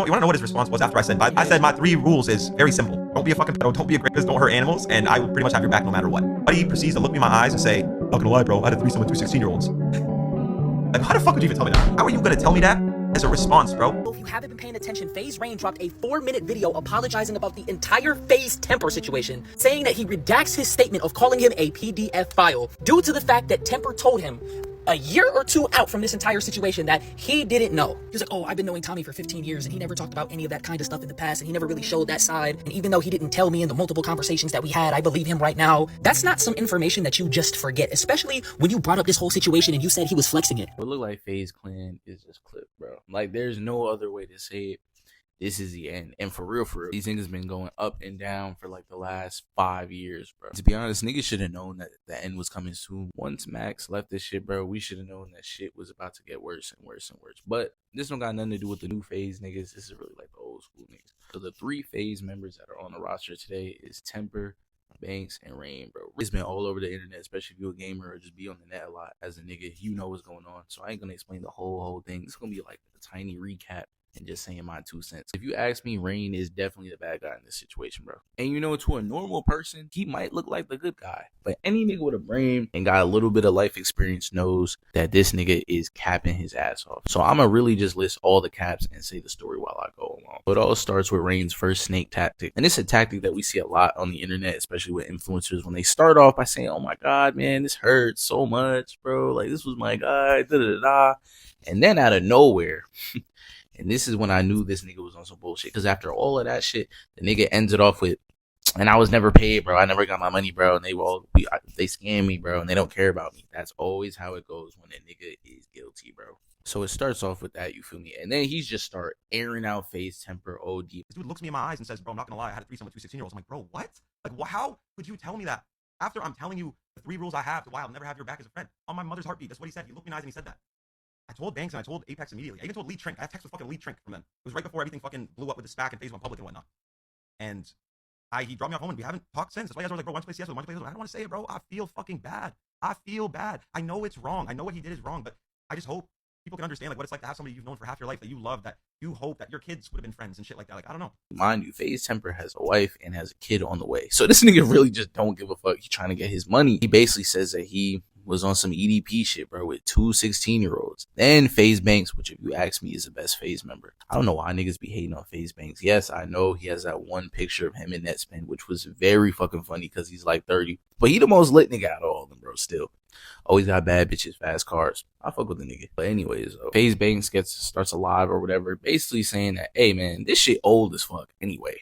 You wanna know what his response was after I said, my 3 rules is very simple. Don't be a fucking pedo, don't be a rapist, don't hurt animals, and I will pretty much have your back no matter what. But he proceeds to look me in my eyes and say, not gonna lie, bro, I had a threesome with 2 16-year-olds. Like, how the fuck would you even tell me that? How are you gonna tell me that as a response, bro? If you haven't been paying attention, FaZe Rain dropped a 4-minute video apologizing about the entire FaZe Temperrr situation, saying that he redacts his statement of calling him a PDF file due to the fact that Temperrr told him a year or 2 out from this entire situation that he didn't know. He was like, oh, I've been knowing Tommy for 15 years and he never talked about any of that kind of stuff in the past and he never really showed that side. And even though he didn't tell me in the multiple conversations that we had, I believe him right now. That's not some information that you just forget, especially when you brought up this whole situation and you said he was flexing it. It look like FaZe Clan is just clipped, bro. Like, there's no other way to say it. This is the end. And for real, these niggas been going up and down for like the last 5 years, bro. To be honest, niggas should have known that the end was coming soon. Once Max left this shit, bro, we should have known that shit was about to get worse and worse and worse. But this don't got nothing to do with the new FaZe niggas. This is really like the old school niggas. So the 3 FaZe members that are on the roster today is Temperrr, Banks, and Rain, bro. It's been all over the internet, especially if you're a gamer or just be on the net a lot as a nigga. You know what's going on. So I ain't gonna explain the whole thing. It's gonna be like a tiny recap and just saying my 2 cents. If you ask me, Rain is definitely the bad guy in this situation, bro. And you know, to a normal person, he might look like the good guy. But any nigga with a brain and got a little bit of life experience knows that this nigga is capping his ass off. So I'm gonna really just list all the caps and say the story while I go along. It all starts with Rain's first snake tactic. And it's a tactic that we see a lot on the internet, especially with influencers, when they start off by saying, oh my God, man, this hurts so much, bro. Like, this was my guy, da-da-da-da. And then out of nowhere... And this is when I knew this nigga was on some bullshit. Because after all of that shit, the nigga ended off with, and I was never paid, bro. I never got my money, bro. And they scammed me, bro. And they don't care about me. That's always how it goes when a nigga is guilty, bro. So it starts off with that, you feel me? And then he's just start airing out FaZe Temperrr OD. This dude looks me in my eyes and says, bro, I'm not gonna lie, I had a threesome with 2 16-year-olds. I'm like, bro, what? Like, how could you tell me that? After I'm telling you the 3 rules I have to why I'll never have your back as a friend. On my mother's heartbeat. That's what he said. He looked me in the eyes and he said that. I told Banks and I told Apex immediately. I even told Lead Trink. I have text with fucking Lead Trink from them. It was right before everything fucking blew up with the SPAC and FaZe went public and whatnot. And he dropped me off home and we haven't talked since. That's why you guys were like, bro, why don't you play CS with him? Why don't you play this? I don't want to say it, bro. I feel fucking bad. I feel bad. I know it's wrong. I know what he did is wrong, but I just hope people can understand like what it's like to have somebody you've known for half your life that you love, that you hope that your kids would have been friends and shit like that. Like, I don't know. Mind you, FaZe Temperrr has a wife and has a kid on the way. So this nigga really just don't give a fuck. He's trying to get his money. He basically says that he was on some EDP shit, bro, with 2 16-year-olds. Then Faze Banks, which if you ask me is the best FaZe member. I don't know why niggas be hating on Faze Banks. Yes, I know he has that one picture of him in Netspin, which was very fucking funny because he's like 30. But he the most lit nigga out of all of them, bro, still. Always got bad bitches, fast cars. I fuck with the nigga. But anyways, Faze Banks starts a live or whatever, basically saying that, hey man, this shit old as fuck anyway.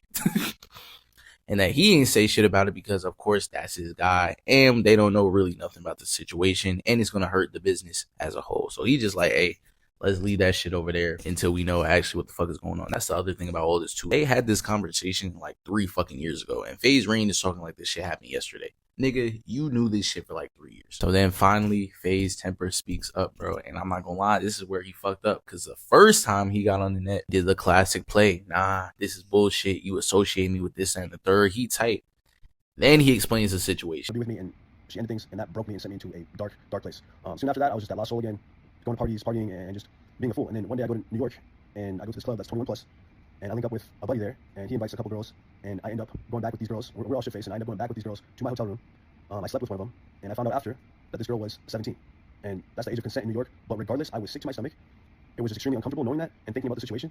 And that he ain't say shit about it because, of course, that's his guy. And they don't know really nothing about the situation. And it's going to hurt the business as a whole. So he just like, hey, let's leave that shit over there until we know actually what the fuck is going on. That's the other thing about all this, too. They had this conversation like 3 fucking years ago. And FaZe Rain is talking like this shit happened yesterday. Nigga, you knew this shit for like 3 years. So then finally, FaZe Temperrr speaks up, bro. And I'm not gonna lie, this is where he fucked up. Because the first time he got on the net, did the classic play. Nah, this is bullshit. You associate me with this and the third. He tight. Then he explains the situation. Be with me, and she ended things, and that broke me and sent me into a dark place. Soon after that, I was just at Lost Soul again, going to parties, partying, and just being a fool. And then one day I go to New York, and I go to this club that's 21 plus. And I link up with a buddy there, and he invites a couple girls, and I end up going back with these girls. We're all shit-faced, and I end up going back with these girls to my hotel room. I slept with one of them, and I found out after that this girl was 17. And that's the age of consent in New York. But regardless, I was sick to my stomach. It was just extremely uncomfortable knowing that and thinking about the situation.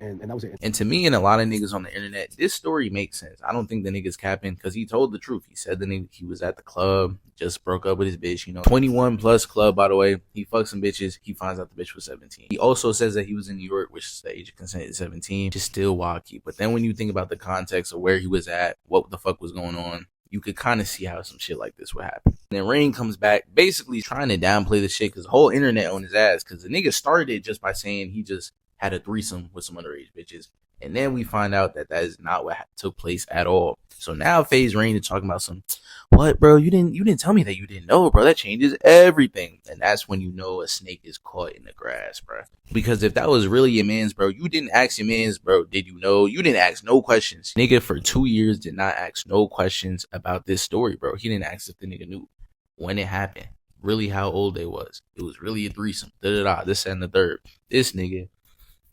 And that was it. And to me and a lot of niggas on the internet, this story makes sense. I don't think the nigga's capping because he told the truth. He said the nigga, he was at the club, just broke up with his bitch, 21 plus club, by the way. He fucked some bitches. He finds out the bitch was 17. He also says that he was in New York, which is the age of consent is 17, which is still wacky. But then when you think about the context of where he was at, what the fuck was going on, you could kind of see how some shit like this would happen. And then Rain comes back, basically trying to downplay the shit because the whole internet on his ass. Because the nigga started it just by saying he just had a threesome with some underage bitches. And then we find out that that is not what took place at all. So now FaZe Rain is talking about some, what, bro? You didn't tell me that you didn't know, bro. That changes everything. And that's when you know a snake is caught in the grass, bro. Because if that was really your man's, bro, you didn't ask your man's, bro. Did you know? You didn't ask no questions. Nigga for 2 years did not ask no questions about this story, bro. He didn't ask if the nigga knew when it happened, really how old they was. It was really a threesome. This and the third. This nigga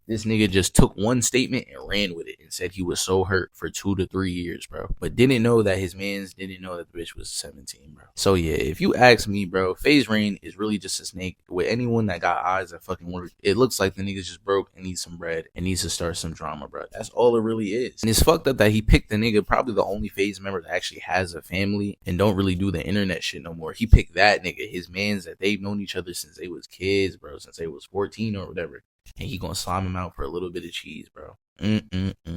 This nigga just took one statement and ran with it and said he was so hurt for 2 to 3 years, bro. But didn't know that his mans didn't know that the bitch was 17, bro. So yeah, if you ask me, bro, FaZe Rain is really just a snake. With anyone that got eyes that fucking work, it looks like the nigga's just broke and needs some bread and needs to start some drama, bro. That's all it really is. And it's fucked up that he picked the nigga, probably the only FaZe member that actually has a family and don't really do the internet shit no more. He picked that nigga, his mans that they've known each other since they was kids, bro, since they was 14 or whatever. And he gonna slime him out for a little bit of cheese, bro.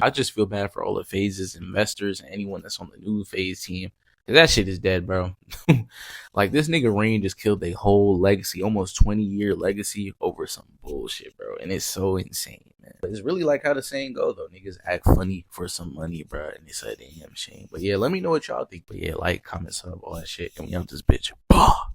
I just feel bad for all the FaZe's investors and anyone that's on the new FaZe team. Cause that shit is dead, bro. Like, this nigga Rain just killed a whole legacy, almost 20-year legacy over some bullshit, bro. And it's so insane, man. But it's really like how the saying go, though. Niggas act funny for some money, bro. And it's a damn shame. But yeah, let me know what y'all think. But yeah, like, comment, sub, all that shit. And we out this bitch. Bah!